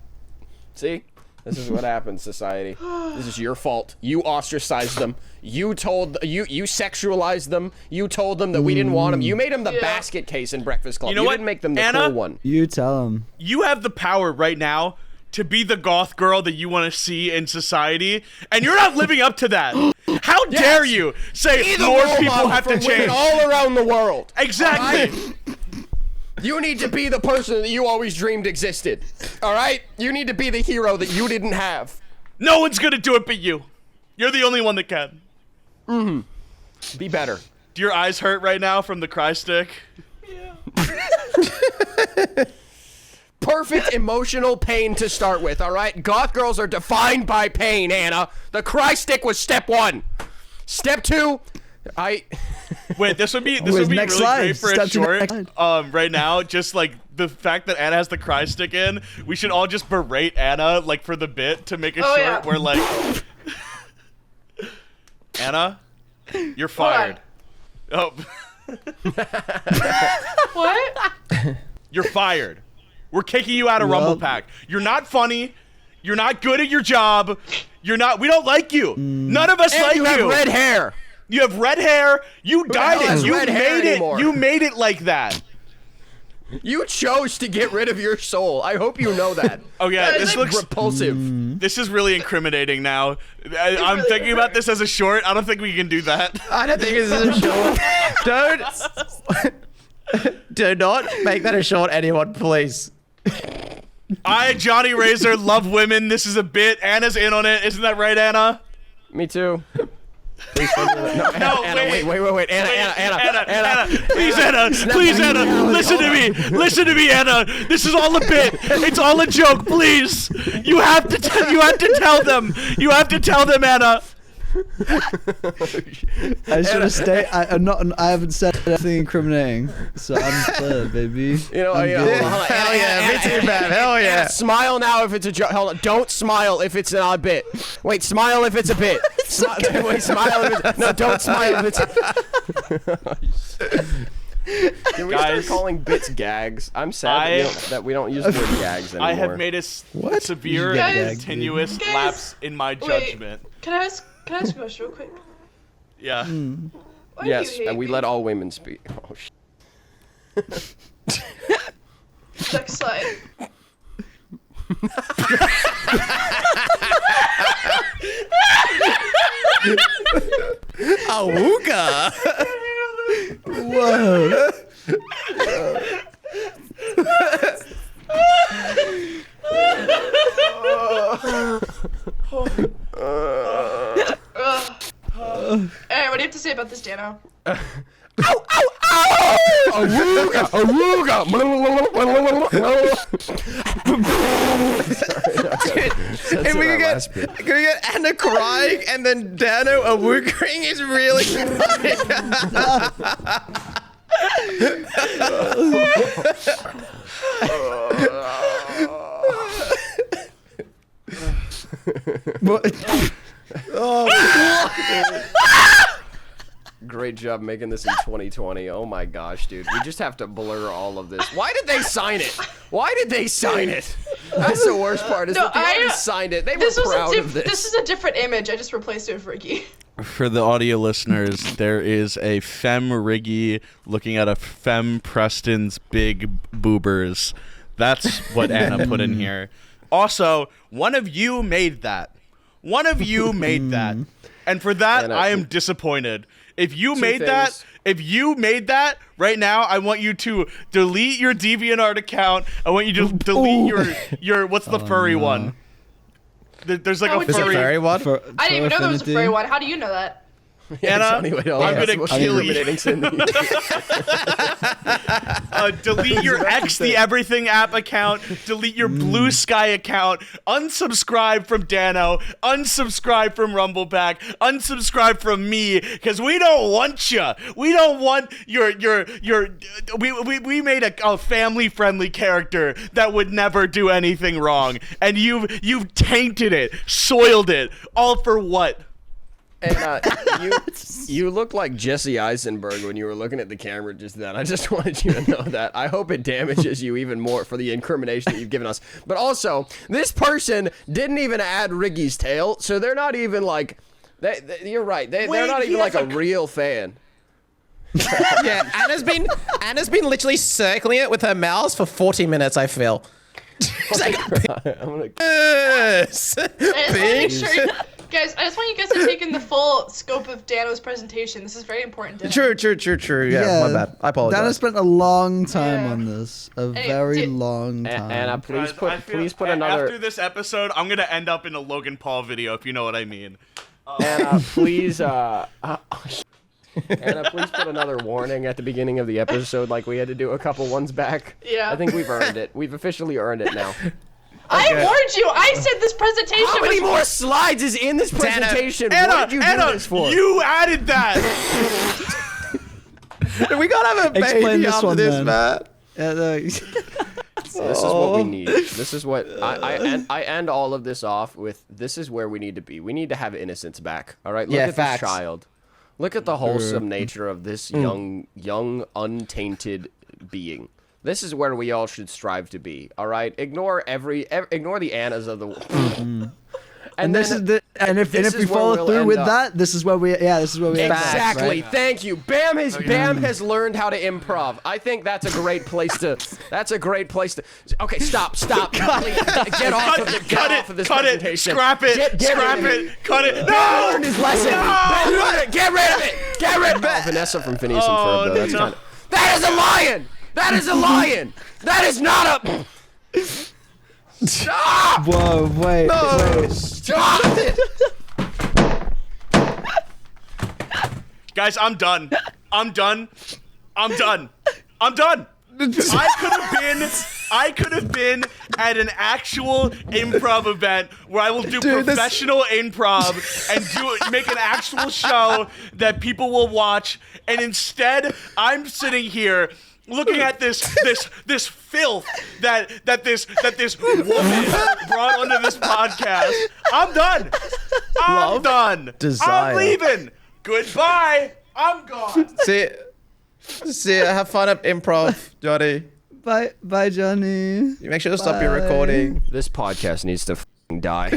See, this is what happens, society. This is your fault. You ostracized them. You sexualized them. You told them that we didn't want them. You made them the Yeah. basket case in Breakfast Club. You know what, didn't make them the Anna? cool one. You tell him. You have the power right now to be the goth girl that you want to see in society, and you're not living up to that. How dare you say Be the more role people model have for to women change? all around the world. Exactly. You need to be the person that you always dreamed existed. All right? You need to be the hero that you didn't have. No one's gonna do it but you. You're the only one that can. Be better. Do your eyes hurt right now from the cry stick? Perfect emotional pain to start with, all right? Goth girls are defined by pain, Anna. The cry stick was step 1. Step 2, Wait, this would be Wait, really next great slide. for a Step to short. next Right now, just like the fact that Anna has the cry stick in, we should all just berate Anna like for the bit to make a short yeah. where like Anna, you're fired. Oh, What? you're fired. We're kicking you out of Well- Rumble Pack. You're not funny. You're not good at your job. We don't like you. None of us and like you have red hair. You have red hair. You dyed hell has it. You red hair made it. anymore? You made it like that. You chose to get rid of your soul. I hope you know that. Oh yeah, That is this like looks. repulsive. This is really incriminating now. I'm really thinking about hurts. this as a short. I don't think we can do that. I don't think it's a short. Do not make that a short, anyone, please. I, Johnny Razor, love women. This is a bit. Anna's in on it. Isn't that right, Anna? Me too. Please send me the, no, Anna, wait. Anna. Please, Anna, listen to me, Anna. This is all a bit. It's all a joke. Please, you have to tell them. You have to tell them, Anna. I should have stayed. I haven't said anything incriminating, so I'm clear, baby. Hold on. Hell yeah, me too, man. Hell yeah. Anna, smile now if it's a joke. Hold on. Don't smile if it's not a bit. Wait, smile if it's a bit. Wait, smile if it's... No, don't smile if it's... Can we start calling bits gags? I'm sad that we don't use the word gags anymore. I have made a severe and continuous lapse in my judgment. Can I ask a question real quick? Yeah. Why do Yes, you hate and we me? let all women speak. Oh, Sex slide. Awooga. Whoa. Alright, what do you have to say about this, Dano? Can we get Anna crying and then Dano awoogering is really Great job making this in 2020. Oh my gosh, dude. We just have to blur all of this. Why did they sign it? That's the worst part, is that they already signed it. They were proud of this. This is a different image. I just replaced it with Riggy. For the audio listeners, there is a femme Riggy looking at a femme Preston's big boobers. That's what Anna put in here. Also, one of you made that. And for that, Anna, I am disappointed. If you made that right now, I want you to delete your DeviantArt account. I want you to delete your what's the furry one? There's like a furry one. I didn't even know there was a furry one. How do you know that? Anna, I'm gonna kill you. Delete your X the Everything app account. Delete your Blue Sky account. Unsubscribe from Dano. Unsubscribe from Rumbleback. Unsubscribe from me, because we don't want you. We don't want your. We made a family friendly character that would never do anything wrong, and you've tainted it, soiled it, all for what? And you look like Jesse Eisenberg when you were looking at the camera just then. I just wanted you to know that. I hope it damages you even more for the incrimination that you've given us. But also, this person didn't even add Riggy's tail, so they're not even like... you're right. They're not even like a real fan. Yeah, Anna's been literally circling it with her mouse for 40 minutes, I feel. Guys, I just want you guys to take in the full scope of Dano's presentation. This is very important. Dano. True. Yeah, my bad. I apologize. Dana spent a long time on this. Very long time. Anna, please put another... After this episode, I'm gonna end up in a Logan Paul video, if you know what I mean. Anna, please... Anna, please put another warning at the beginning of the episode like we had to do a couple ones back. Yeah. I think we've earned it. We've officially earned it now. I warned you. I said this presentation. How many more slides is in this presentation? What did you do this for? You added that. We gotta have a baby Explain this after one, this, then. man. This is what we need. This is what I end all of this off with. This is where we need to be. We need to have innocence back. All right. Look at this child. Look at the wholesome nature of this young, untainted being. This is where we all should strive to be. All right. Ignore the Annas of the world. And if we follow through with that, this is where we exactly. Right? Thank you. Bam has learned how to improv. I think that's a great place to. Okay, stop. Please, get off of this presentation. Scrap it. Cut it. No! Learned his lesson. No! Get rid of it. Oh, Vanessa from Phineas and Ferb, though. That's kind of. That is a lion. That is not a. Stop! Whoa, wait. Stop it! Guys, I'm done. I'm done. I'm done. I'm done. I could have been at an actual improv event where I will do professional improv and make an actual show that people will watch, and instead I'm sitting here looking at this filth that this woman brought onto this podcast. I'm done. I'm done. Desire. I'm leaving. Goodbye. I'm gone. See, have fun at improv, Johnny. Bye, Johnny. You make sure to stop your recording. This podcast needs to f***ing die.